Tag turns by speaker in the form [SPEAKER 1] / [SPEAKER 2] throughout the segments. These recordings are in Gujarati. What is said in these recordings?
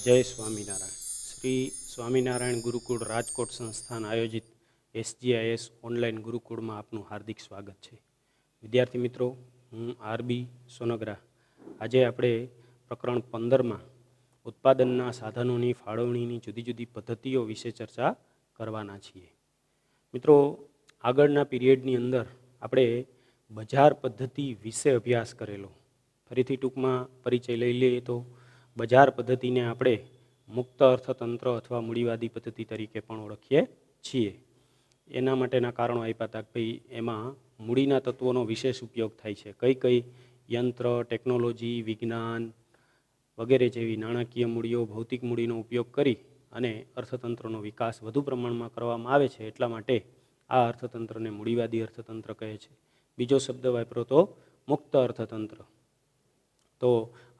[SPEAKER 1] જય સ્વામિનારાયણ. શ્રી સ્વામિનારાયણ ગુરુકુળ રાજકોટ સંસ્થાન આયોજિત SGIS ઓનલાઈન ગુરુકુળમાં આપનું હાર્દિક સ્વાગત છે. વિદ્યાર્થી મિત્રો, હું આરબી સોનગરા. આજે આપણે પ્રકરણ 15માં ઉત્પાદનના સાધનોની ફાળવણીની જુદી જુદી પદ્ધતિઓ વિશે ચર્ચા કરવાના છીએ. મિત્રો, આગળના પીરિયડની અંદર આપણે બજાર પદ્ધતિ વિશે અભ્યાસ કરેલો. ફરીથી ટૂંકમાં પરિચય લઈ લઈએ તો બજાર પદ્ધતિને આપણે મુક્ત અર્થતંત્ર અથવા મૂડીવાદી પદ્ધતિ તરીકે પણ ઓળખીએ છીએ. એના માટેના કારણો આપ્યા હતા કે ભાઈ એમાં મૂડીના તત્વોનો વિશેષ ઉપયોગ થાય છે. કઈ કઈ યંત્ર, ટેકનોલોજી, વિજ્ઞાન વગેરે જેવી નાણાકીય મૂડીઓ, ભૌતિક મૂડીનો ઉપયોગ કરી અને અર્થતંત્રનો વિકાસ વધુ પ્રમાણમાં કરવામાં આવે છે. એટલા માટે આ અર્થતંત્રને મૂડીવાદી અર્થતંત્ર કહે છે. બીજો શબ્દ વાપરો તો મુક્ત અર્થતંત્ર. તો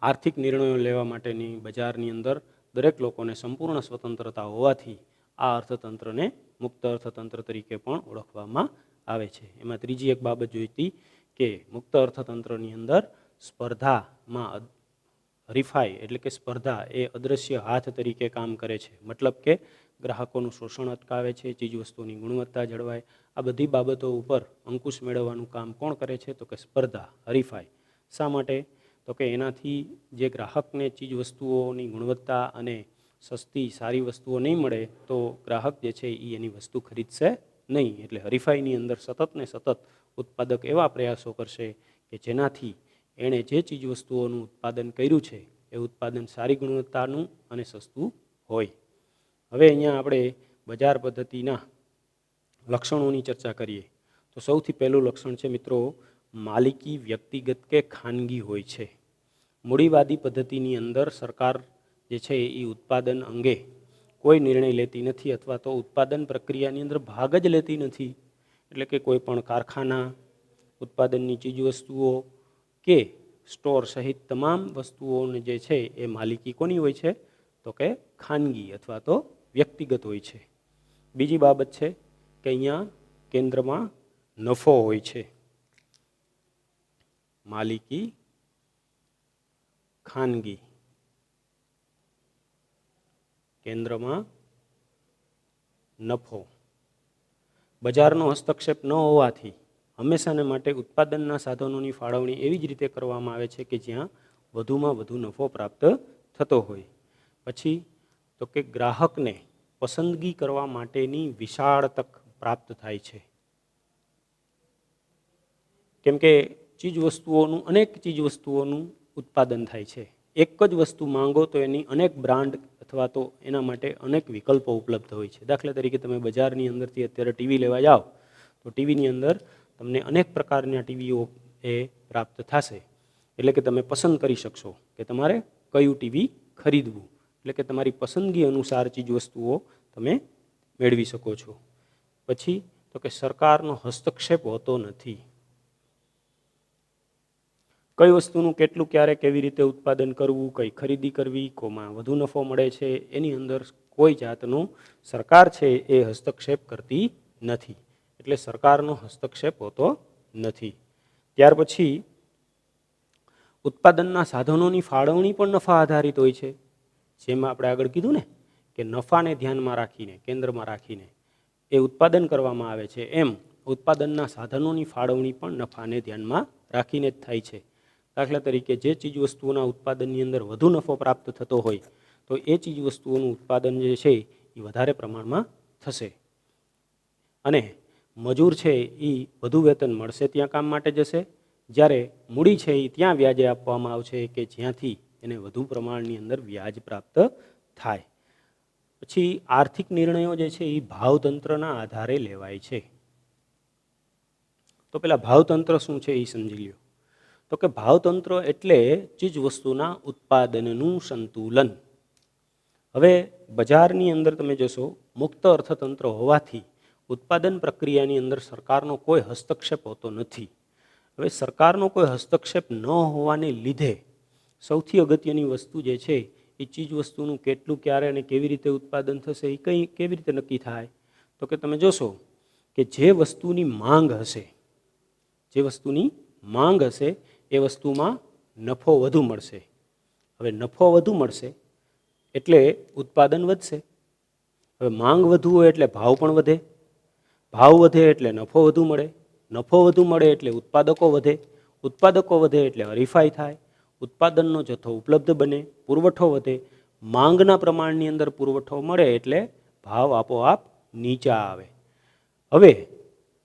[SPEAKER 1] આર્થિક નિર્ણયો લેવા માટેની બજારની અંદર દરેક લોકોને સંપૂર્ણ સ્વતંત્રતા હોવાથી આ અર્થતંત્રને મુક્ત અર્થતંત્ર તરીકે પણ ઓળખવામાં આવે છે. એમાં ત્રીજી એક બાબત જોઈતી કે મુક્ત અર્થતંત્રની અંદર સ્પર્ધામાં હરીફાઈ એટલે કે સ્પર્ધા એ અદૃશ્ય હાથ તરીકે કામ કરે છે. મતલબ કે ગ્રાહકોનું શોષણ અટકાવે છે, ચીજવસ્તુની ગુણવત્તા જળવાય. આ બધી બાબતો ઉપર અંકુશ મેળવવાનું કામ કોણ કરે છે? તો કે સ્પર્ધા, હરીફાઈ. શા માટે? તો કે એનાથી જે ગ્રાહકને ચીજવસ્તુઓની ગુણવત્તા અને સસ્તી સારી વસ્તુઓ નહીં મળે તો ગ્રાહક જે છે એ એની વસ્તુ ખરીદશે નહીં. એટલે હરીફાઈની અંદર સતત ને સતત ઉત્પાદક એવા પ્રયાસો કરશે કે જેનાથી એણે જે ચીજવસ્તુઓનું ઉત્પાદન કર્યું છે એ ઉત્પાદન સારી ગુણવત્તાનું અને સસ્તું હોય. હવે અહીંયા આપણે બજાર પદ્ધતિના લક્ષણોની ચર્ચા કરીએ તો સૌથી પહેલું લક્ષણ છે મિત્રો, માલિકી વ્યક્તિગત કે ખાનગી હોય છે. મૂડીવાદી પદ્ધતિની અંદર સરકાર જે છે એ ઉત્પાદન અંગે કોઈ નિર્ણય લેતી નથી અથવા તો ઉત્પાદન પ્રક્રિયાની અંદર ભાગ જ લેતી નથી. એટલે કે કોઈ પણ કારખાના, ઉત્પાદનની ચીજવસ્તુઓ કે સ્ટોર સહિત તમામ વસ્તુઓને જે છે એ માલિકી કોની હોય છે? તો કે ખાનગી અથવા તો વ્યક્તિગત હોય છે. બીજી બાબત છે કે અહીંયા કેન્દ્રમાં નફો હોય છે. માલિકી ખાનગી, કેન્દ્રમાં નફો. બજારનો હસ્તક્ષેપ ન હોવાથી હંમેશાને માટે ઉત્પાદનના સાધનોની ફાળવણી એવી જ રીતે કરવામાં આવે છે કે જ્યાં વધુમાં વધુ નફો પ્રાપ્ત થતો હોય. પછી તો કે ગ્રાહકને પસંદગી કરવા માટેની વિશાળ તક પ્રાપ્ત થાય છે. કેમ કે ચીજવસ્તુઓનું અનેક ચીજવસ્તુઓનું ઉત્પાદન થાય છે. એક જ વસ્તુ માંગો તો એની અનેક બ્રાન્ડ અથવા તો એના માટે અનેક વિકલ્પો ઉપલબ્ધ હોય છે. દાખલા તરીકે તમે બજારની અંદરથી અત્યારે ટીવી લેવા જાઓ તો ટીવીની અંદર તમને અનેક પ્રકારના ટીવીઓ એ પ્રાપ્ત થશે. એટલે કે તમે પસંદ કરી શકશો કે તમારે કયું ટીવી ખરીદવું. એટલે કે તમારી પસંદગી અનુસાર ચીજવસ્તુઓ તમે મેળવી શકો છો. પછી તો કે સરકારનો હસ્તક્ષેપ હોતો નથી. કઈ વસ્તુનું કેટલું, ક્યારે, કેવી રીતે ઉત્પાદન કરવું, કઈ ખરીદી કરવી, કોમાં વધુ નફો મળે છે, એની અંદર કોઈ જાતનું સરકાર છે એ હસ્તક્ષેપ કરતી નથી. એટલે સરકારનો હસ્તક્ષેપ હોતો નથી. ત્યાર પછી ઉત્પાદનના સાધનોની ફાળવણી પણ નફા આધારિત હોય છે. જેમાં આપણે આગળ કીધું ને કે નફાને ધ્યાનમાં રાખીને, કેન્દ્રમાં રાખીને એ ઉત્પાદન કરવામાં આવે છે, એમ ઉત્પાદનના સાધનોની ફાળવણી પણ નફાને ધ્યાનમાં રાખીને જ થાય છે. દાખલા તરીકે જે ચીજવસ્તુઓના ઉત્પાદનની અંદર વધુ નફો પ્રાપ્ત થતો હોય તો એ ચીજવસ્તુઓનું ઉત્પાદન જે છે એ વધારે પ્રમાણમાં થશે અને મજૂર છે એ વધુ વેતન મળશે ત્યાં કામ માટે જશે. જ્યારે મૂડી છે એ ત્યાં વ્યાજે આપવામાં આવશે કે જ્યાંથી એને વધુ પ્રમાણની અંદર વ્યાજ પ્રાપ્ત થાય. પછી આર્થિક નિર્ણયો જે છે એ ભાવતંત્રના આધારે લેવાય છે. તો પેલા ભાવતંત્ર શું છે એ સમજી લ્યો. તો કે ભાવતંત્ર એટલે ચીજવસ્તુના ઉત્પાદનનું સંતુલન. હવે બજારની અંદર તમે જોશો મુક્ત અર્થતંત્ર હોવાથી ઉત્પાદન પ્રક્રિયાની અંદર સરકારનો કોઈ હસ્તક્ષેપ હોતો નથી. હવે સરકારનો કોઈ હસ્તક્ષેપ ન હોવાને લીધે સૌથી અગત્યની વસ્તુ જે છે એ ચીજવસ્તુનું કેટલું, ક્યારે અને કેવી રીતે ઉત્પાદન થશે એ કેવી રીતે નક્કી થાય? તો કે તમે જોશો કે જે વસ્તુની માંગ હશે, જે વસ્તુની માંગ હશે એ વસ્તુમાં નફો વધુ મળશે. હવે નફો વધુ મળશે એટલે ઉત્પાદન વધશે. હવે માંગ વધુ હોય એટલે ભાવ પણ વધે, ભાવ વધે એટલે નફો વધુ મળે, નફો વધુ મળે એટલે ઉત્પાદકો વધે, ઉત્પાદકો વધે એટલે હરીફાઈ થાય, ઉત્પાદનનો જથ્થો ઉપલબ્ધ બને, પુરવઠો વધે, માંગના પ્રમાણની અંદર પુરવઠો મળે એટલે ભાવ આપોઆપ નીચા આવે. હવે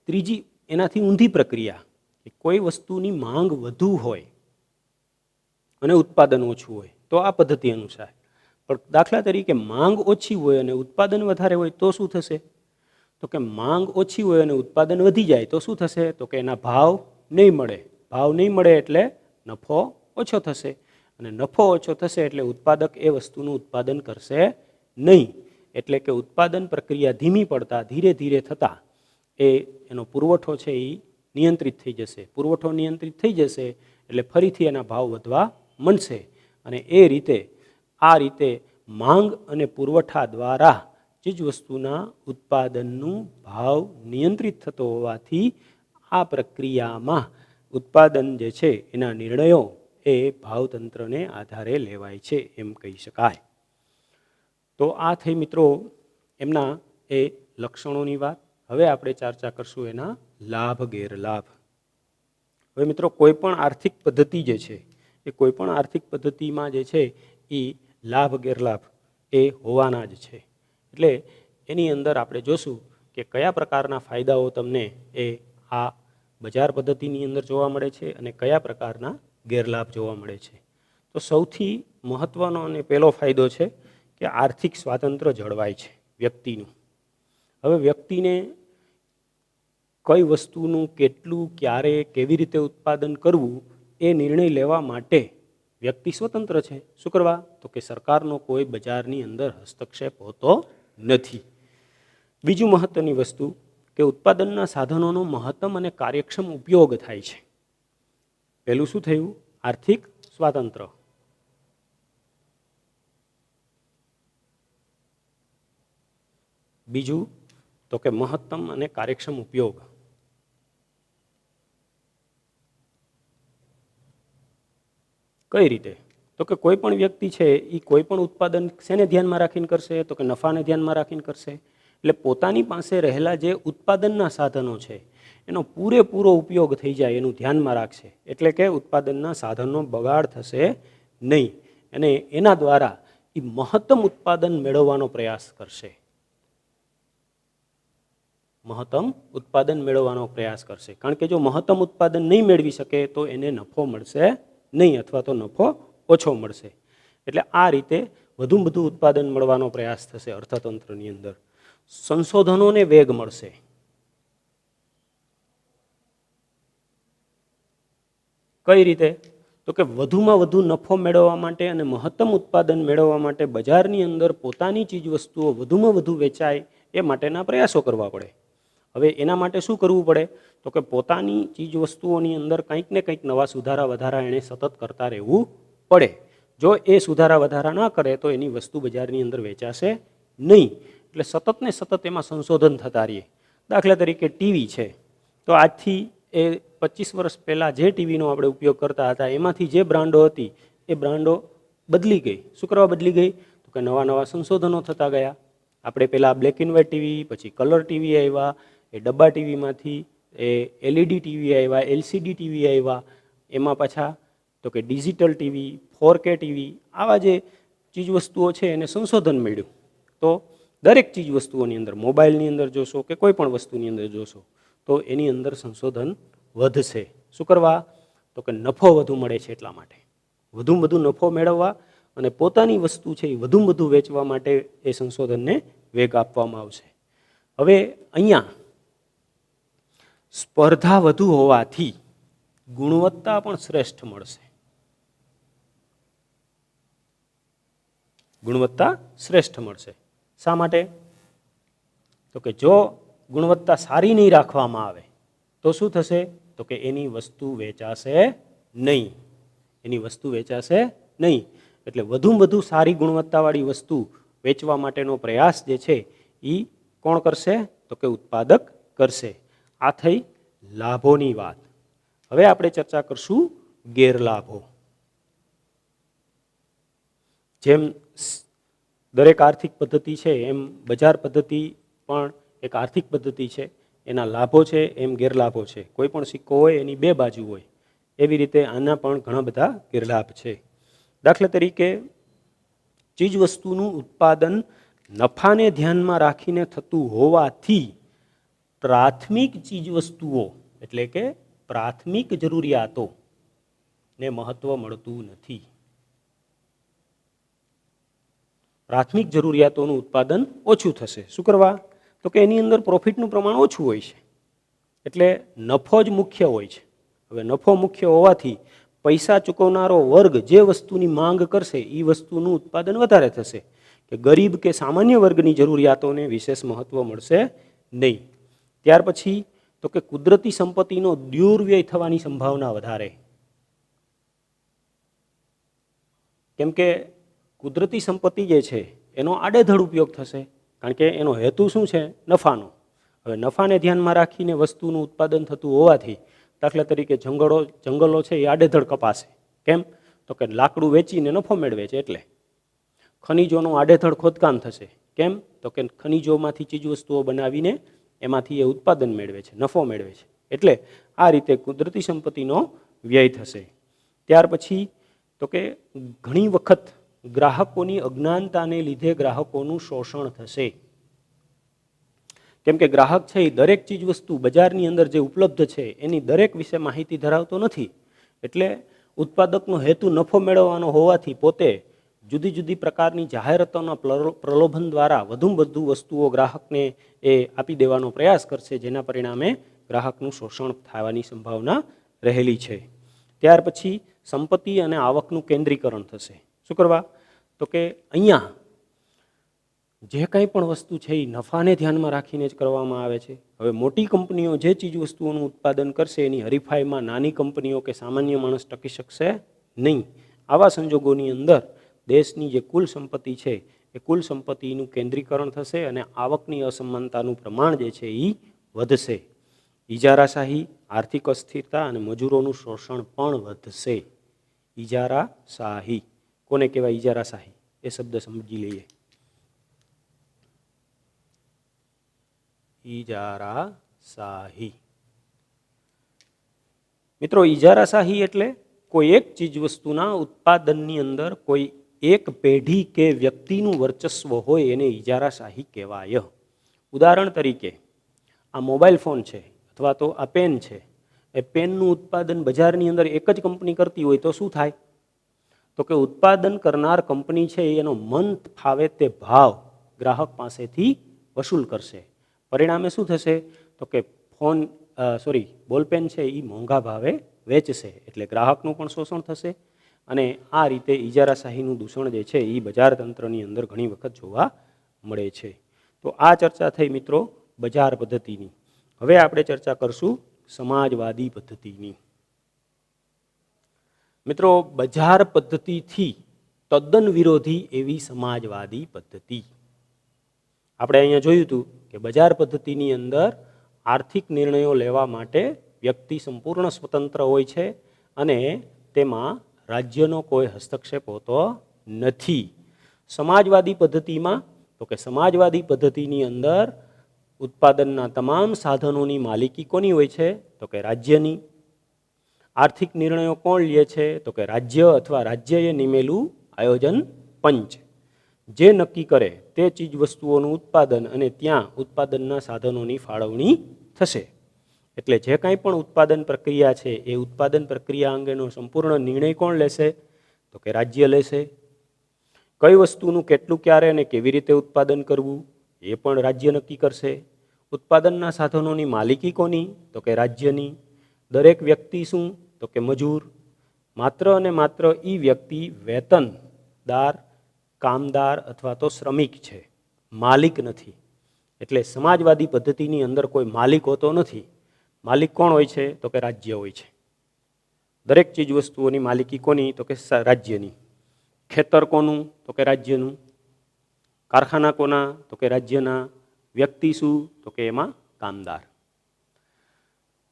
[SPEAKER 1] ત્રીજી એનાથી ઊંધી પ્રક્રિયા કે કોઈ વસ્તુની માંગ વધુ હોય અને ઉત્પાદન ઓછું હોય તો આ પદ્ધતિ અનુસાર. પણ દાખલા તરીકે માંગ ઓછી હોય અને ઉત્પાદન વધારે હોય તો શું થશે? તો કે માંગ ઓછી હોય અને ઉત્પાદન વધી જાય તો શું થશે? તો કે એના ભાવ નહીં મળે, ભાવ નહીં મળે એટલે નફો ઓછો થશે, અને નફો ઓછો થશે એટલે ઉત્પાદક એ વસ્તુનું ઉત્પાદન કરશે નહીં. એટલે કે ઉત્પાદન પ્રક્રિયા ધીમી પડતા ધીરે ધીરે થતાં એનો પુરવઠો છે એ નિયંત્રિત થઈ જશે. પુરવઠો નિયંત્રિત થઈ જશે એટલે ફરીથી એના ભાવ વધવા માંડશે, અને આ રીતે માંગ અને પુરવઠા દ્વારા ચીજવસ્તુના ઉત્પાદનનું ભાવ નિયંત્રિત થતો હોવાથી આ પ્રક્રિયામાં ઉત્પાદન જે છે એના નિર્ણયો એ ભાવતંત્રને આધારે લેવાય છે એમ કહી શકાય. તો આ થઈ મિત્રો એમના એ લક્ષણોની વાત. હવે આપણે ચર્ચા કરશું એના લાભ ગેરલાભ. હવે મિત્રો કોઈ પણ આર્થિક પદ્ધતિ જે છે એ કોઈ પણ આર્થિક પદ્ધતિમાં જે છે એ લાભ ગેરલાભ એ હોવાના જ છે. એટલે એની અંદર આપણે જોશું કે કયા પ્રકારના ફાયદાઓ તમને એ આ બજાર પદ્ધતિની અંદર જોવા મળે છે અને કયા પ્રકારના ગેરલાભ જોવા મળે છે. તો સૌથી મહત્ત્વનો અને પહેલો ફાયદો છે કે આર્થિક સ્વાતંત્ર્ય જળવાય છે વ્યક્તિનું. હવે વ્યક્તિને કઈ વસ્તુનું કેટલું, ક્યારે, કેવી રીતે ઉત્પાદન કરવું એ નિર્ણય લેવા માટે વ્યક્તિ સ્વતંત્ર છે. શું કરવા? તો કે સરકારનો કોઈ બજારની અંદર હસ્તક્ષેપ હોતો નથી. બીજું મહત્ત્વની વસ્તુ કે ઉત્પાદનના સાધનોનો મહત્તમ અને કાર્યક્ષમ ઉપયોગ થાય છે. પહેલું શું થયું? આર્થિક સ્વાતંત્ર્ય. બીજું તો કે મહત્તમ અને કાર્યક્ષમ ઉપયોગ. કઈ રીતે? તો કે કોઈ પણ વ્યક્તિ છે એ કોઈ પણ ઉત્પાદન શેને ધ્યાનમાં રાખીને કરશે? તો કે નફાને ધ્યાનમાં રાખીને કરશે. એટલે પોતાની પાસે રહેલા જે ઉત્પાદનના સાધનો છે એનો પૂરેપૂરો ઉપયોગ થઈ જાય એનું ધ્યાનમાં રાખશે. એટલે કે ઉત્પાદનના સાધનનો બગાડ થશે નહીં, અને એના દ્વારા એ મહત્તમ ઉત્પાદન મેળવવાનો પ્રયાસ કરશે. મહત્તમ ઉત્પાદન મેળવવાનો પ્રયાસ કરશે. કારણ કે જો મહત્તમ ઉત્પાદન નહીં મેળવી શકે તો એને નફો મળશે નહીં, અથવા તો નફો ઓછો મળશે. એટલે આ રીતે વધુમાં વધુ ઉત્પાદન મળવાનો પ્રયાસ થશે અર્થતંત્રની અંદર. સંશોધનોને વેગ મળશે. કઈ રીતે? તો કે વધુમાં વધુ નફો મેળવવા માટે અને મહત્તમ ઉત્પાદન મેળવવા માટે બજારની અંદર પોતાની ચીજ વસ્તુઓ વધુમાં વધુ વેચાય એ માટેના પ્રયાસો કરવા પડે. હવે એના માટે શું કરવું પડે? તો કે પોતાની ચીજ વસ્તુઓની અંદર કંઈક ને કંઈક નવા સુધારા વધારા એણે સતત કરતા રહેવું પડે. જો એ સુધારા વધારા ન કરે તો એની વસ્તુ બજારની અંદર વેચાશે નહીં. એટલે સતત ને સતત એમાં સંશોધન થતા રહીએ. દાખલા તરીકે ટીવી છે, તો આજથી 25 વર્ષ પહેલાં જે ટીવીનો આપણે ઉપયોગ કરતા હતા એમાંથી જે બ્રાન્ડો હતી એ બ્રાન્ડો બદલી ગઈ. શું કરવા બદલી ગઈ? તો કે નવા નવા સંશોધનો થતા ગયા. આપણે પહેલાં બ્લેક એન્ડ વ્હાઇટ ટીવી, પછી કલર ટીવી આવ્યા, એ ડબ્બા ટીવીમાંથી LED ટીવી આવ્યા, LCD ટીવી આવ્યા, એમાં પાછા તો કે ડિજિટલ ટીવી, 4K ટીવી, આવા જે ચીજવસ્તુઓ છે એને સંશોધન મળ્યું. તો દરેક ચીજવસ્તુઓની અંદર, મોબાઈલની અંદર જોશો કે કોઈ પણ વસ્તુની અંદર જોશો તો એની અંદર સંશોધન વધશે. શું કરવા? તો કે નફો વધુ મળે છે એટલા માટે. વધુમાં વધુ નફો મેળવવા અને પોતાની વસ્તુ છે એ વધુમાં વધુ વેચવા માટે એ સંશોધનને વેગ આપવામાં આવશે. હવે અહીંયા સ્પર્ધા વધુ હોવાથી ગુણવત્તા પણ શ્રેષ્ઠ મળશે. ગુણવત્તા શ્રેષ્ઠ મળશે. શા માટે? તો કે જો ગુણવત્તા સારી નહીં રાખવામાં આવે તો શું થશે? તો કે એની વસ્તુ વેચાશે નહીં. એની વસ્તુ વેચાશે નહીં. એટલે વધુમાં વધુ સારી ગુણવત્તાવાળી વસ્તુ વેચવા માટેનો પ્રયાસ જે છે એ કોણ કરશે? તો કે ઉત્પાદક કરશે. આ થઈ લાભોની વાત. હવે આપણે ચર્ચા કરશું ગેરલાભો. જેમ દરેક આર્થિક પદ્ધતિ છે એમ બજાર પદ્ધતિ પણ એક આર્થિક પદ્ધતિ છે. એના લાભો છે એમ ગેરલાભો છે. કોઈ પણ સિક્કો હોય એની બે બાજુ હોય, એવી રીતે આના પણ ઘણા બધા ગેરલાભ છે. દાખલા તરીકે ચીજવસ્તુનું ઉત્પાદન નફાને ધ્યાનમાં રાખીને થતું હોવાથી પ્રાથમિક ચીજવસ્તુઓ એટલે કે પ્રાથમિક જરૂરિયાતો ને મહત્વ મળતું નથી. પ્રાથમિક જરૂરિયાતોનું ઉત્પાદન ઓછું થશે. શું કરવા? તો કે એની અંદર પ્રોફિટનું પ્રમાણ ઓછું હોય છે, એટલે નફો જ મુખ્ય હોય છે. હવે નફો મુખ્ય હોવાથી પૈસા ચૂકવનારો વર્ગ જે વસ્તુની માંગ કરશે એ વસ્તુનું ઉત્પાદન વધારે થશે, કે ગરીબ કે સામાન્ય વર્ગની જરૂરિયાતોને વિશેષ મહત્વ મળશે નહીં. ત્યાર પછી તો કે કુદરતી સંપત્તિનો દુર્વ્યય થવાની સંભાવના વધારે. કેમ કે કુદરતી સંપત્તિ જે છે એનો આડેધડ ઉપયોગ થશે, કારણ કે એનો હેતુ શું છે? નફાનો. હવે નફાને ધ્યાનમાં રાખીને વસ્તુનું ઉત્પાદન થતું હોવાથી દાખલા તરીકે જંગલો છે એ આડેધડ કપાશે. કેમ? તો કે લાકડું વેચીને નફો મેળવે છે એટલે. ખનિજોનું આડેધડ ખોદકામ થશે. કેમ? તો કે ખનિજોમાંથી ચીજવસ્તુઓ બનાવીને એમાંથી એ ઉત્પાદન મેળવે છે, નફો મેળવે છે. એટલે આ રીતે કુદરતી સંપત્તિનો વ્યય થશે. ત્યાર પછી તો કે ઘણી વખત ગ્રાહકોની અજ્ઞાનતાને લીધે ગ્રાહકોનું શોષણ થશે. કેમ કે ગ્રાહક છે એ દરેક ચીજ વસ્તુ બજારની અંદર જે ઉપલબ્ધ છે એની દરેક વિશે માહિતી ધરાવતો નથી. એટલે ઉત્પાદકનો હેતુ નફો મેળવવાનો હોવાથી પોતે જુદી જુદી પ્રકારની જાહેરાતોના પ્રલોભન દ્વારા વધુમાં વધુ વસ્તુઓ ગ્રાહકને એ આપી દેવાનો પ્રયાસ કરશે, જેના પરિણામે ગ્રાહકનું શોષણ થવાની સંભાવના રહેલી છે. ત્યાર પછી સંપત્તિ અને આવકનું કેન્દ્રીકરણ થશે. શું કરવા? તો કે અહીંયા જે કંઈ પણ વસ્તુ છે એ નફાને ધ્યાનમાં રાખીને જ કરવામાં આવે છે. હવે મોટી કંપનીઓ જે ચીજ વસ્તુઓનું ઉત્પાદન કરશે એની હરીફાઈમાં નાની કંપનીઓ કે સામાન્ય માણસ ટકી શકશે નહીં. આવા સંજોગોની અંદર દેશની જે કુલ સંપત્તિ છે એ કુલ સંપત્તિનું કેન્દ્રીકરણ થશે અને આવકની અસમાનતાનું પ્રમાણ જે છે એ વધશે. ઇજારાશાહી, આર્થિક અસ્થિરતા અને મજૂરોનું શોષણ પણ વધશે. ઇજારાશાહી કોને કહેવાય? ઇજારાશાહી એ શબ્દ સમજી લઈએ. ઇજારાશાહી મિત્રો, ઇજારાશાહી એટલે કોઈ એક ચીજ વસ્તુના ઉત્પાદનની અંદર કોઈ એક પેઢી કે વ્યક્તિનું વર્ચસ્વ હોય એને ઇજારાશાહી કહેવાય. ઉદાહરણ તરીકે આ મોબાઈલ ફોન છે અથવા તો આ પેન છે, એ પેનનું ઉત્પાદન બજારની અંદર એક જ કંપની કરતી હોય તો શું થાય? તો કે ઉત્પાદન કરનાર કંપની છે એનો મન ફાવે તે ભાવ ગ્રાહક પાસેથી વસૂલ કરશે. પરિણામે શું થશે? તો કે બોલપેન છે એ મોંઘા ભાવે વેચશે, એટલે ગ્રાહકનું પણ શોષણ થશે. અને આ રીતે ઇજારાશાહીનું દૂષણ જે છે એ બજાર તંત્રની અંદર ઘણી વખત જોવા મળે છે. તો આ ચર્ચા થઈ મિત્રો બજાર પદ્ધતિની. હવે આપણે ચર્ચા કરશું સમાજવાદી પદ્ધતિની. મિત્રો, બજાર પદ્ધતિથી તદ્દન વિરોધી એવી સમાજવાદી પદ્ધતિ. આપણે અહીંયા જોયું હતું કે બજાર પદ્ધતિની અંદર આર્થિક નિર્ણયો લેવા માટે વ્યક્તિ સંપૂર્ણ સ્વતંત્ર હોય છે અને તેમાં રાજ્યનો કોઈ હસ્તક્ષેપ હોતો નથી. સમાજવાદી પદ્ધતિમાં તો કે સમાજવાદી પદ્ધતિની અંદર ઉત્પાદનના તમામ સાધનોની માલિકી કોની હોય છે? તો કે રાજ્યની. આર્થિક નિર્ણયો કોણ લે છે? તો કે રાજ્ય અથવા રાજ્યએ નિમેલું આયોજન પંચ, જે નક્કી કરે તે ચીજ વસ્તુઓનું ઉત્પાદન અને ત્યાં ઉત્પાદનના સાધનોની ફાળવણી થશે. એટલે જે કાંઈ પણ ઉત્પાદન પ્રક્રિયા છે એ ઉત્પાદન પ્રક્રિયા અંગેનો સંપૂર્ણ નિર્ણય કોણ લેશે? તો કે રાજ્ય લેશે. કઈ વસ્તુનું કેટલું, ક્યારે અને કેવી રીતે ઉત્પાદન કરવું એ પણ રાજ્ય નક્કી કરશે. ઉત્પાદનના સાધનોની માલિકી કોની? તો કે રાજ્યની. દરેક વ્યક્તિ શું? તો કે મજૂર. માત્ર અને માત્ર એ વ્યક્તિ વેતનદાર, કામદાર અથવા તો શ્રમિક છે, માલિક નથી. એટલે સમાજવાદી પદ્ધતિની અંદર કોઈ માલિક હોતો નથી. માલિક કોણ હોય છે? તો કે રાજ્ય હોય છે. દરેક ચીજ વસ્તુઓની માલિકી કોની? તો કે રાજ્યની. ખેતર કોનું? તો કે રાજ્યનું. કારખાના કોના? તો કે રાજ્યના. વ્યક્તિ શું? તો કે એમાં કામદાર.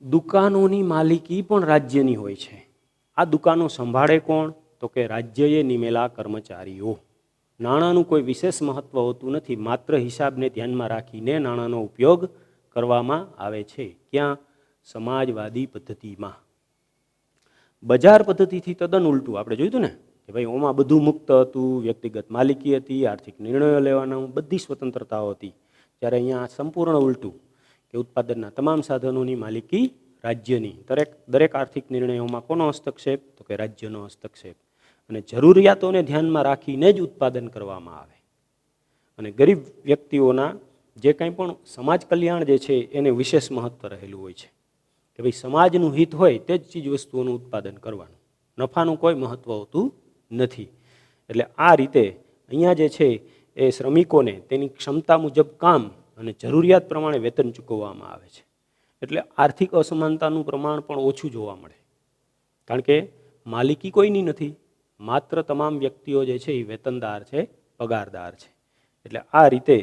[SPEAKER 1] દુકાનોની માલિકી પણ રાજ્યની હોય છે. આ દુકાનો સંભાળે કોણ? તો કે રાજ્યએ નિમેલા કર્મચારીઓ. નાણાંનું કોઈ વિશેષ મહત્ત્વ હોતું નથી, માત્ર હિસાબને ધ્યાનમાં રાખીને નાણાંનો ઉપયોગ કરવામાં આવે છે. ક્યાં? સમાજવાદી પદ્ધતિમાં. બજાર પદ્ધતિથી તદ્દન ઉલટું. આપણે જોયું હતું ને કે ભાઈ ઓમાં બધું મુક્ત હતું, વ્યક્તિગત માલિકી હતી, આર્થિક નિર્ણયો લેવાના બધી સ્વતંત્રતાઓ હતી. જ્યારે અહીંયા સંપૂર્ણ ઉલટું કે ઉત્પાદનના તમામ સાધનોની માલિકી રાજ્યની. દરેક આર્થિક નિર્ણયોમાં કોનો હસ્તક્ષેપ? તો કે રાજ્યનો હસ્તક્ષેપ. અને જરૂરિયાતોને ધ્યાનમાં રાખીને જ ઉત્પાદન કરવામાં આવે. અને ગરીબ વ્યક્તિઓના જે કંઈ પણ સમાજ કલ્યાણ જે છે એને વિશેષ મહત્ત્વ રહેલું હોય છે કે ભાઈ સમાજનું હિત હોય તે જ ચીજ વસ્તુઓનું ઉત્પાદન કરવાનું, નફાનું કોઈ મહત્ત્વ હોતું નથી. એટલે આ રીતે અહીંયા જે છે એ શ્રમિકોને તેની ક્ષમતા મુજબ કામ અને જરૂરિયાત પ્રમાણે વેતન ચૂકવવામાં આવે છે. એટલે આર્થિક અસમાનતાનું પ્રમાણ પણ ઓછું જોવા મળે, કારણ કે માલિકી કોઈની નથી, માત્ર તમામ વ્યક્તિઓ જે છે એ વેતનદાર છે, પગારદાર છે. એટલે આ રીતે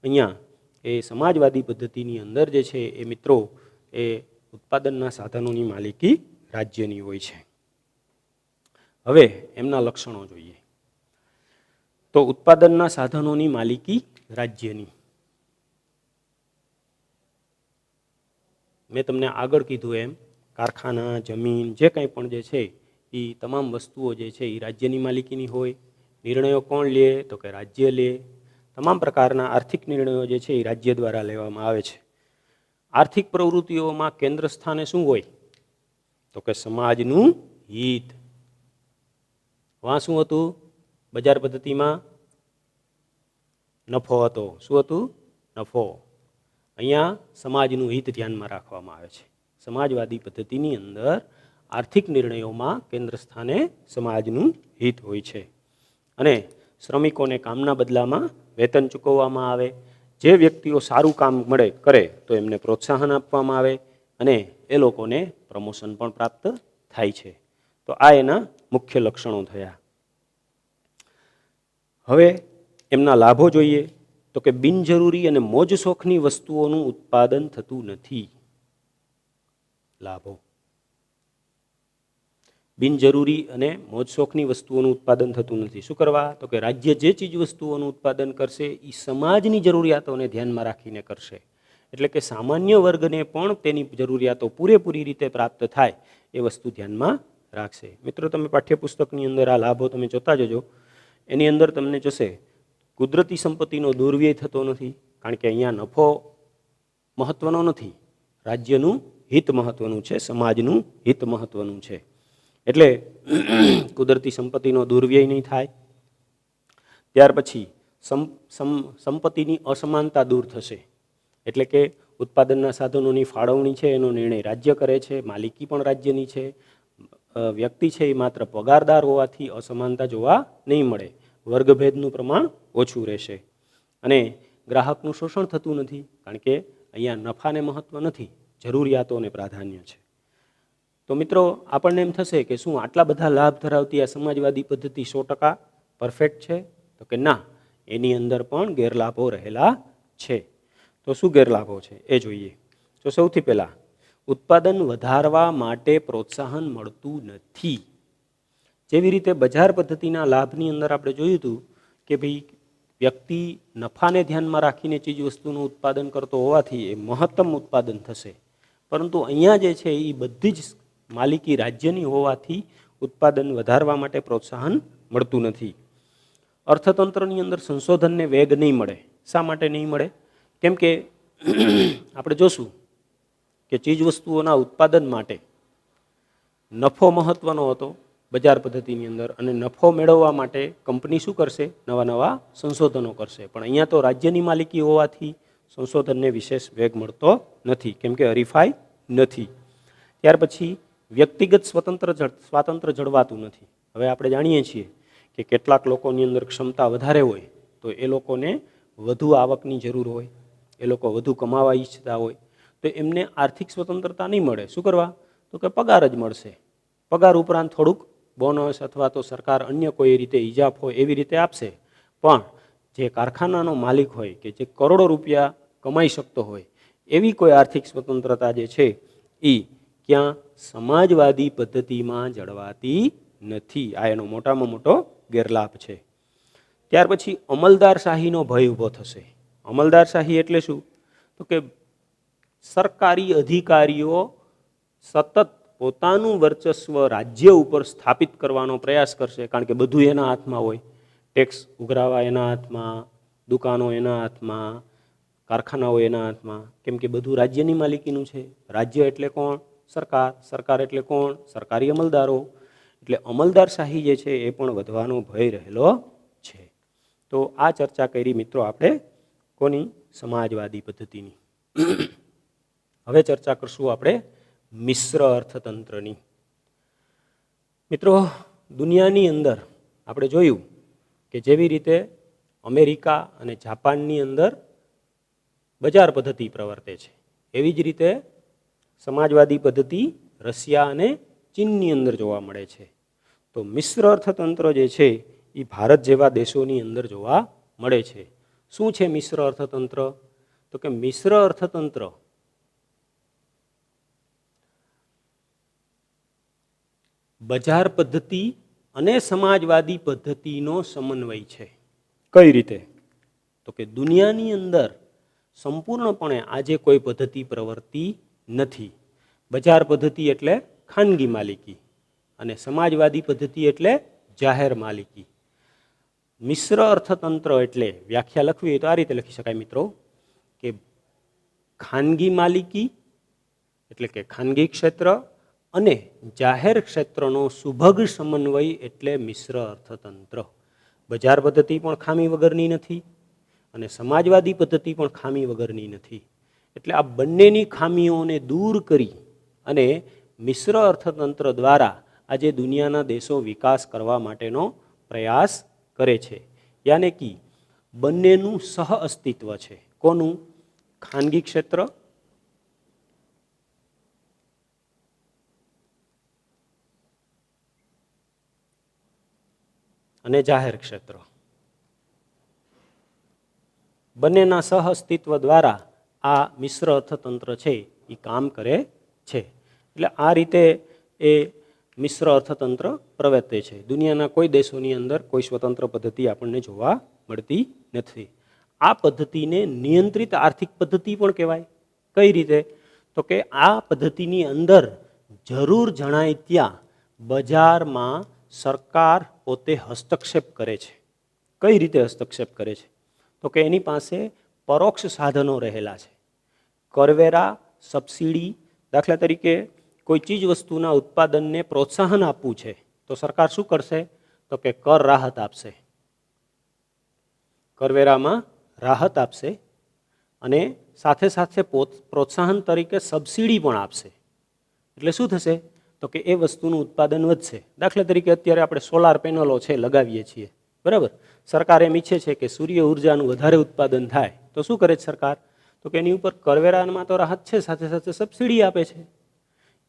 [SPEAKER 1] અહીંયા એ સમાજવાદી પદ્ધતિની અંદર જે છે એ મિત્રો એ ઉત્પાદનના સાધનોની માલિકી રાજ્યની હોય છે. હવે એમના લક્ષણો જોઈએ. તો ઉત્પાદનના સાધનોની માલિકી રાજ્યની. મેં તમને આગળ કીધું એમ કારખાના, જમીન, જે કંઈ પણ જે છે એ તમામ વસ્તુઓ જે છે એ રાજ્યની માલિકીની હોય. નિર્ણયો કોણ લે? તો કે રાજ્ય લે. તમામ પ્રકારના આર્થિક નિર્ણયો જે છે એ રાજ્ય દ્વારા લેવામાં આવે છે. આર્થિક પ્રવૃત્તિઓમાં કેન્દ્ર સ્થાને શું હોય? તો કે સમાજનું હિત. વાં શું હતું? બજાર પદ્ધતિમાં નફો હતો. શું હતું? નફો. અહીંયા સમાજનું હિત ધ્યાનમાં રાખવામાં આવે છે. સમાજવાદી પદ્ધતિની અંદર આર્થિક નિર્ણયોમાં કેન્દ્ર સ્થાને સમાજનું હિત હોય છે. અને શ્રમિકોને કામના બદલામાં વેતન ચૂકવવામાં આવે. જે વ્યક્તિઓ સારું કામ કરે તો એમને પ્રોત્સાહન આપવામાં આવે અને એ લોકોને પ્રમોશન પણ પ્રાપ્ત થાય છે. તો આ એના મુખ્ય લક્ષણો થયા. હવે એમના લાભો જોઈએ. તો કે બિનજરૂરી અને મોજ શોખની વસ્તુઓનું ઉત્પાદન થતું નથી. લાભો: બિનજરૂરી અને મોજ શોખની વસ્તુઓનું ઉત્પાદન થતું નથી. શું કરવા? તો કે રાજ્ય જે ચીજ વસ્તુઓનું ઉત્પાદન કરશે એ સમાજની જરૂરિયાતોને ધ્યાનમાં રાખીને કરશે. એટલે કે સામાન્ય વર્ગને પણ તેની જરૂરિયાતો પૂરેપૂરી રીતે પ્રાપ્ત થાય એ વસ્તુ ધ્યાનમાં રાખશે. મિત્રો, તમે પાઠ્યપુસ્તકની અંદર આ લાભો તમે જોતા જજો. એની અંદર તમને જશે કુદરતી સંપત્તિનો દુર્વ્યય થતો નથી, કારણ કે અહીંયા નફો મહત્વનો નથી, રાજ્યનું હિત મહત્વનું છે, સમાજનું હિત મહત્વનું છે. એટલે કુદરતી સંપત્તિનો દુર્વ્યય નહીં થાય. ત્યાર પછી સંપત્તિની અસમાનતા દૂર થશે. એટલે કે ઉત્પાદનના સાધનોની ફાળવણી છે એનો નિર્ણય રાજ્ય કરે છે, માલિકી પણ રાજ્યની છે. વ્યક્તિ છે એ માત્ર પગારદાર હોવાથી અસમાનતા જોવા નહીં મળે. વર્ગભેદનું પ્રમાણ ઓછું રહેશે. અને ગ્રાહકનું શોષણ થતું નથી, કારણ કે અહીંયા નફાને મહત્વ નથી, જરૂરિયાતોને પ્રાધાન્ય છે. તો મિત્રો, આપણને એમ થશે કે શું આટલા બધા લાભ ધરાવતી આ સમાજવાદી પદ્ધતિ 100% પરફેક્ટ છે? તો કે ના, એની અંદર પણ ગેરલાભો રહેલા છે. તો શું ગેરલાભો છે એ જોઈએ. તો સૌથી પહેલાં, ઉત્પાદન વધારવા માટે પ્રોત્સાહન મળતું નથી. જેવી રીતે બજાર પદ્ધતિના લાભની અંદર આપણે જોયું હતું કે ભાઈ વ્યક્તિ નફાને ધ્યાનમાં રાખીને ચીજ વસ્તુનું ઉત્પાદન કરતો હોવાથી એ મહત્તમ ઉત્પાદન થશે. પરંતુ અહીંયા જે છે એ બધી જ માલિકી રાજ્યની હોવાથી ઉત્પાદન વધારવા માટે પ્રોત્સાહન મળતું નથી. અર્થતંત્રની અંદર સંશોધનને વેગ નહીં મળે. શા માટે નહીં મળે? કેમ કે આપણે જોશું કે ચીજ વસ્તુઓના ઉત્પાદન માટે નફો મહત્વનો હતો બજાર પદ્ધતિની અંદર, અને નફો મેળવવા માટે કંપની શું કરશે? નવા નવા સંશોધનો કરશે. પણ અહીંયા તો રાજ્યની માલિકી હોવાથી સંશોધનને વિશેષ વેગ મળતો નથી, કેમ કે હરીફાઈ નથી. ત્યાર પછી વ્યક્તિગત સ્વાતંત્ર્ય જળવાતું નથી. હવે આપણે જાણીએ છીએ કે કેટલાક લોકોની અંદર ક્ષમતા વધારે હોય તો એ લોકોને વધુ આવકની જરૂર હોય, એ લોકો વધુ કમાવા ઈચ્છતા હોય, તો એમને આર્થિક સ્વતંત્રતા નહીં મળે. શું કરવા? તો કે પગાર જ મળશે. પગાર ઉપરાંત થોડુંક બોનસ અથવા તો સરકાર અન્ય કોઈ રીતે ઇજાફ હોય એવી રીતે આપશે. પણ જે કારખાનાનો માલિક હોય કે જે કરોડો રૂપિયા કમાઈ શકતો હોય એવી કોઈ આર્થિક સ્વતંત્રતા જે છે એ ક્યાં? સમાજવાદી પદ્ધતિમાં જળવાતી નથી. આ એનો મોટામાં મોટો ગેરલાભ છે. ત્યાર પછી અમલદારશાહીનો ભય ઊભો થશે. અમલદારશાહી એટલે શું? તો કે સરકારી અધિકારીઓ સતત પોતાનું વર્ચસ્વ રાજ્ય ઉપર સ્થાપિત કરવાનો પ્રયાસ કરશે, કારણ કે બધું એના હાથમાં હોય. ટેક્સ ઉઘરાવા એના હાથમાં, દુકાનો એના હાથમાં, કારખાનાઓ એના હાથમાં, કેમ કે બધું રાજ્યની માલિકીનું છે. રાજ્ય એટલે કોણ? સરકાર. સરકાર એટલે કોણ? સરકારી અમલદારો. એટલે અમલદારશાહી જે છે એ પણ વધવાનો ભય રહેલો છે. તો આ ચર્ચા કરી મિત્રો આપણે કોની? સમાજવાદી પદ્ધતિની. હવે ચર્ચા કરશું આપણે મિશ્ર અર્થતંત્રની. મિત્રો, દુનિયાની અંદર આપણે જોયું કે જેવી રીતે અમેરિકા અને જાપાનની અંદર બજાર પદ્ધતિ પ્રવર્તે છે, એવી જ રીતે સમાજવાદી પદ્ધતિ રશિયા અને ચીનની અંદર જોવા મળે છે. તો મિશ્ર અર્થતંત્ર જે છે એ ભારત જેવા દેશોની અંદર જોવા મળે છે. શું છે મિશ્ર અર્થતંત્ર? તો કે મિશ્ર અર્થતંત્ર બજાર પદ્ધતિ અને સમાજવાદી પદ્ધતિનો સમન્વય છે. કઈ રીતે? તો કે દુનિયાની અંદર સંપૂર્ણપણે આજે કોઈ પદ્ધતિ પ્રવર્તી નથી. બજાર પદ્ધતિ એટલે ખાનગી માલિકી અને સમાજવાદી પદ્ધતિ એટલે જાહેર માલિકી. મિશ્ર અર્થતંત્ર એટલે વ્યાખ્યા લખવી હોય તો આ રીતે લખી શકાય મિત્રો, કે ખાનગી માલિકી એટલે કે ખાનગી ક્ષેત્ર અને જાહેર ક્ષેત્રનો સુભગ સમન્વય એટલે મિશ્ર અર્થતંત્ર. બજાર પદ્ધતિ પણ ખામી વગરની નથી અને સમાજવાદી પદ્ધતિ પણ ખામી વગરની નથી. એટલે આ બંનેની ખામીઓને દૂર કરી અને મિશ્ર અર્થતંત્ર દ્વારા આજે દુનિયાના દેશો વિકાસ કરવા માટેનો પ્રયાસ કરે છે. યાને કે બંનેનું સહ અસ્તિત્વ છે. કોનું? ખાનગી ક્ષેત્ર અને જાહેર ક્ષેત્ર. બંનેના સહ અસ્તિત્વ દ્વારા આ મિશ્ર અર્થતંત્ર છે એ કામ કરે છે. એટલે આ રીતે એ મિશ્ર અર્થતંત્ર પ્રવર્તે છે. દુનિયાના કોઈ દેશોની અંદર કોઈ સ્વતંત્ર પદ્ધતિ આપણને જોવા મળતી નથી. આ પદ્ધતિને નિયંત્રિત આર્થિક પદ્ધતિ પણ કહેવાય. કઈ રીતે? તો કે આ પદ્ધતિની અંદર જરૂર જણાય ત્યાં બજારમાં સરકાર પોતે હસ્તક્ષેપ કરે છે. કઈ રીતે હસ્તક્ષેપ કરે છે? તો કે એની પાસે પરોક્ષ સાધનો રહેલા છે. કરવેરા, સબસિડી. દાખલા તરીકે કોઈ ચીજ વસ્તુના ઉત્પાદનને પ્રોત્સાહન આપવું છે તો સરકાર શું કરશે? તો કે કર રાહત આપશે, કરવેરામાં રાહત આપશે અને સાથે સાથે પ્રોત્સાહન તરીકે સબસિડી પણ આપશે. એટલે શું થશે? તો કે એ વસ્તુનું ઉત્પાદન વધશે. દાખલા તરીકે અત્યારે આપણે સોલાર પેનલો છે લગાવીએ છીએ, બરાબર? સરકાર એમ ઈચ્છે છે કે સૂર્ય ઉર્જાનું વધારે ઉત્પાદન થાય તો શું કરે છે સરકાર? તો કે એની ઉપર કરવેરામાં તો રાહત છે, સાથે સાથે સબસિડી આપે છે.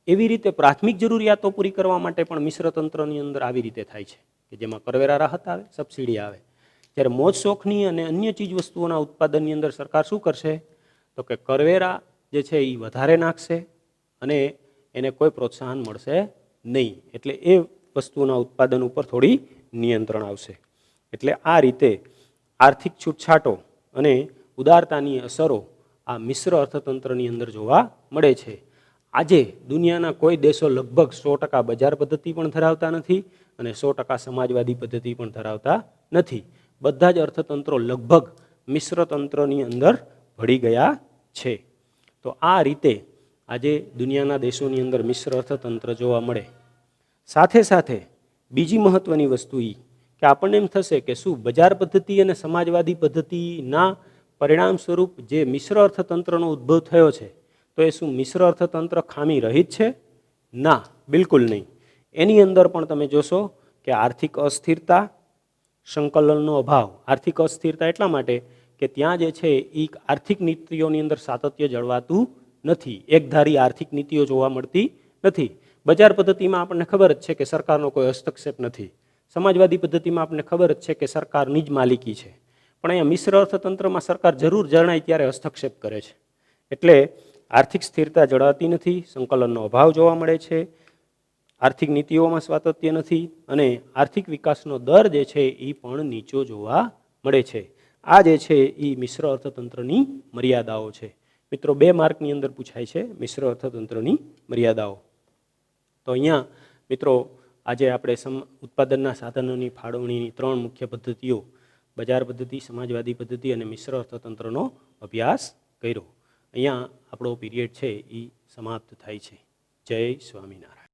[SPEAKER 1] એવી રીતે પ્રાથમિક જરૂરિયાતો પૂરી કરવા માટે પણ મિશ્ર તંત્રની અંદર આવી રીતે થાય છે કે જેમાં કરવેરા રાહત આવે, સબસિડી આવે. જ્યારે મોજ શોખની અને અન્ય ચીજ વસ્તુઓના ઉત્પાદનની અંદર સરકાર શું કરશે? તો કે કરવેરા જે છે એ વધારે નાખશે અને એને કોઈ પ્રોત્સાહન મળશે નહીં. એટલે એ વસ્તુના ઉત્પાદન ઉપર થોડી નિયંત્રણ આવશે. એટલે આ રીતે આર્થિક છૂટછાટો અને ઉદારતાની અસરો આ મિશ્ર અર્થતંત્રની અંદર જોવા મળે છે. આજે દુનિયાના કોઈ દેશો લગભગ 100% બજાર પદ્ધતિ પણ ધરાવતા નથી અને 100% સમાજવાદી પદ્ધતિ પણ ધરાવતા નથી. બધા જ અર્થતંત્રો લગભગ મિશ્ર તંત્રની અંદર ભળી ગયા છે. તો આ રીતે આજે દુનિયાના દેશોની અંદર મિશ્ર અર્થતંત્ર જોવા મળે. સાથે સાથે બીજી મહત્વની વસ્તુ એ કે આપણને એમ થશે કે શું બજાર પદ્ધતિ અને સમાજવાદી પદ્ધતિના પરિણામ સ્વરૂપ જે મિશ્ર અર્થતંત્રનો ઉદ્ભવ થયો છે તો એ શું મિશ્ર અર્થતંત્ર ખામી રહિત છે? ના, બિલકુલ નહીં. એની અંદર પણ તમે જોશો કે આર્થિક અસ્થિરતા, સંકલનનો અભાવ. આર્થિક અસ્થિરતા એટલા માટે કે ત્યાં જે છે એ આર્થિક નીતિઓની અંદર સાતત્ય જળવાતું નથી. એકધારી આર્થિક નીતિઓ જોવા મળતી નથી. બજાર પદ્ધતિમાં આપણને ખબર જ છે કે સરકારનો કોઈ હસ્તક્ષેપ નથી. સમાજવાદી પદ્ધતિમાં આપણને ખબર જ છે કે સરકારની જ માલિકી છે. પણ અહીંયા મિશ્ર અર્થતંત્રમાં સરકાર જરૂર જણાય ત્યારે હસ્તક્ષેપ કરે છે. એટલે આર્થિક સ્થિરતા જળવાતી નથી, સંકલનનો અભાવ જોવા મળે છે. આર્થિક નીતિઓમાં સ્વાતંત્ર્ય નથી અને આર્થિક વિકાસનો દર જે છે એ પણ નીચો જોવા મળે છે. આ જે છે એ મિશ્ર અર્થતંત્રની મર્યાદાઓ છે. મિત્રો 2 માર્કની અંદર પૂછાય છે મિશ્ર અર્થતંત્રની મર્યાદાઓ. તો અહીંયા મિત્રો આજે આપણે ઉત્પાદનના સાધનોની ફાળવણીની 3 મુખ્ય પદ્ધતિઓ, બજાર પદ્ધતિ, સમાજવાદી પદ્ધતિ અને મિશ્ર અર્થતંત્રનો અભ્યાસ કર્યો. અહીંયા આપણો પીરિયડ છે એ સમાપ્ત થાય છે. જય સ્વામિનારાયણ.